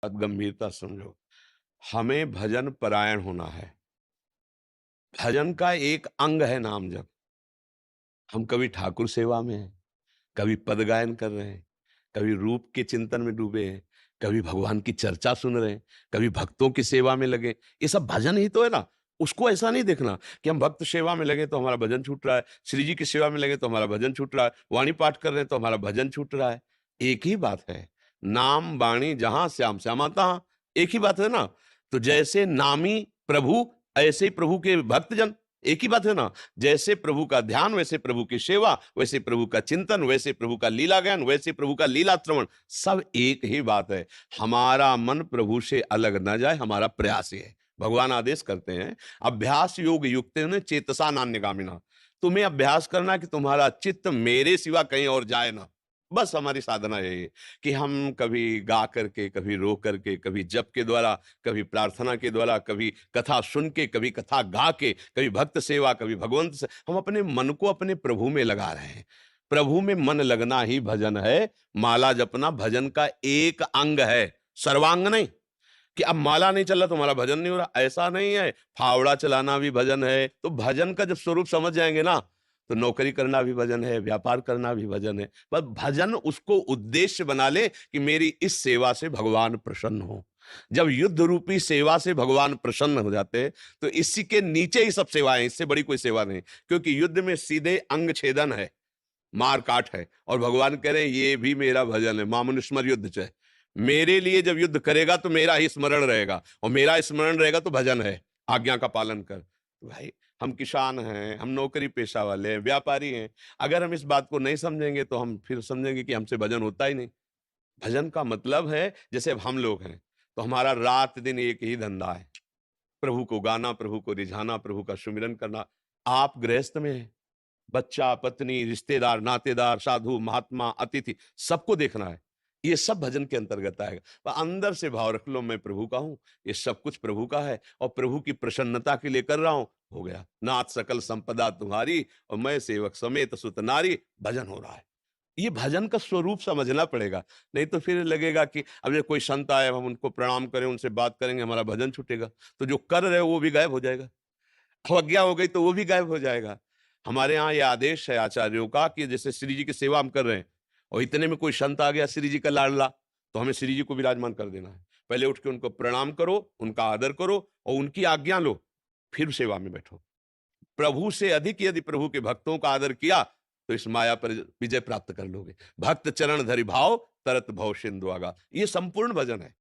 बात गंभीरता से समझो। हमें भजन परायण होना है। भजन का एक अंग है नाम जप। हम कभी ठाकुर सेवा में हैं, कभी पद गायन कर रहे हैं, कभी रूप के चिंतन में डूबे हैं, कभी भगवान की चर्चा सुन रहे हैं, कभी भक्तों की सेवा में लगे। ये सब भजन ही तो है ना। उसको ऐसा नहीं देखना कि हम भक्त सेवा में लगे तो हमारा भजन छूट रहा है, श्री जी की सेवा में लगे तो हमारा भजन छूट रहा है, वाणी पाठ कर रहे हैं तो हमारा भजन छूट रहा है। एक ही बात है, नाम वाणी जहां श्याम श्यामा तहाँ। एक ही बात है ना। तो जैसे नामी प्रभु, ऐसे ही प्रभु के भक्तजन। एक ही बात है ना। जैसे प्रभु का ध्यान, वैसे प्रभु की सेवा, वैसे प्रभु का चिंतन, वैसे प्रभु का लीला ज्ञान, वैसे प्रभु का लीला श्रवण। सब एक ही बात है। हमारा मन प्रभु से अलग न जाए, हमारा प्रयास ये है। भगवान आदेश करते हैं, अभ्यास योग युक्त चेतसा नान्यगामिना। तुम्हें अभ्यास करना कि तुम्हारा चित्त मेरे सिवा कहीं और जाए ना। बस हमारी साधना यही है कि हम कभी गा करके, कभी रो करके, कभी जप के द्वारा, कभी प्रार्थना के द्वारा, कभी कथा सुन के, कभी कथा गा के, कभी भक्त सेवा, कभी भगवंत से हम अपने मन को अपने प्रभु में लगा रहे हैं। प्रभु में मन लगना ही भजन है। माला जपना भजन का एक अंग है, सर्वांग नहीं। कि अब माला नहीं चल रहा तो हमारा भजन नहीं हो रहा, ऐसा नहीं है। फावड़ा चलाना भी भजन है। तो भजन का जब स्वरूप समझ जाएंगे ना, तो नौकरी करना भी भजन है, व्यापार करना भी भजन है। बस भजन उसको उद्देश्य बना ले कि मेरी इस सेवा से भगवान प्रसन्न हो। जब युद्ध रूपी सेवा से भगवान प्रसन्न हो जाते हैं, तो इसी के नीचे ही सब सेवाएं, इससे बड़ी कोई सेवा नहीं। क्योंकि युद्ध में सीधे अंग छेदन है, मार काट है। और भगवान कह रहे हैं ये भी मेरा भजन है। मामुनुस्मर युद्ध च मेरे लिए जब युद्ध करेगा तो मेरा ही स्मरण रहेगा, और मेरा स्मरण रहेगा तो भजन है। आज्ञा का पालन कर। तो भाई, हम किसान हैं, हम नौकरी पेशा वाले हैं, व्यापारी हैं। अगर हम इस बात को नहीं समझेंगे तो हम फिर समझेंगे कि हमसे भजन होता ही नहीं। भजन का मतलब है, जैसे अब हम लोग हैं तो हमारा रात दिन एक ही धंधा है, प्रभु को गाना, प्रभु को रिझाना, प्रभु का सुमिरन करना। आप गृहस्थ में हैं, बच्चा, पत्नी, रिश्तेदार, नातेदार, साधु, महात्मा, अतिथि, सबको देखना है। ये सब भजन के अंतर्गत आएगा। पर अंदर से भाव रख लो, मैं प्रभु का हूं, ये सब कुछ प्रभु का है और प्रभु की प्रसन्नता के लिए कर रहा हूं। हो गया, नाथ सकल संपदा तुम्हारी और मैं सेवक समेत सुत नारी। भजन हो रहा है। ये भजन का स्वरूप समझना पड़ेगा। नहीं तो फिर लगेगा कि अब ये कोई संत आए, हम उनको प्रणाम करें, उनसे बात करेंगे, हमारा भजन छूटेगा। तो जो कर रहे हो वो भी गायब हो जाएगा। अवज्ञा हो गई तो वो भी गायब हो जाएगा। हमारे यहाँ ये आदेश है आचार्यों का कि जैसे श्री जी की सेवा हम कर रहे हैं और इतने में कोई संत आ गया श्री जी का लाडला, तो हमें श्री जी को विराजमान कर देना है। पहले उठ के उनको प्रणाम करो, उनका आदर करो और उनकी आज्ञा लो, फिर सेवा में बैठो। प्रभु से अधिक यदि प्रभु के भक्तों का आदर किया तो इस माया पर विजय प्राप्त कर लोगे। भक्त चरण धरि भाव, तरत भव सिंधु आगा। ये संपूर्ण भजन है।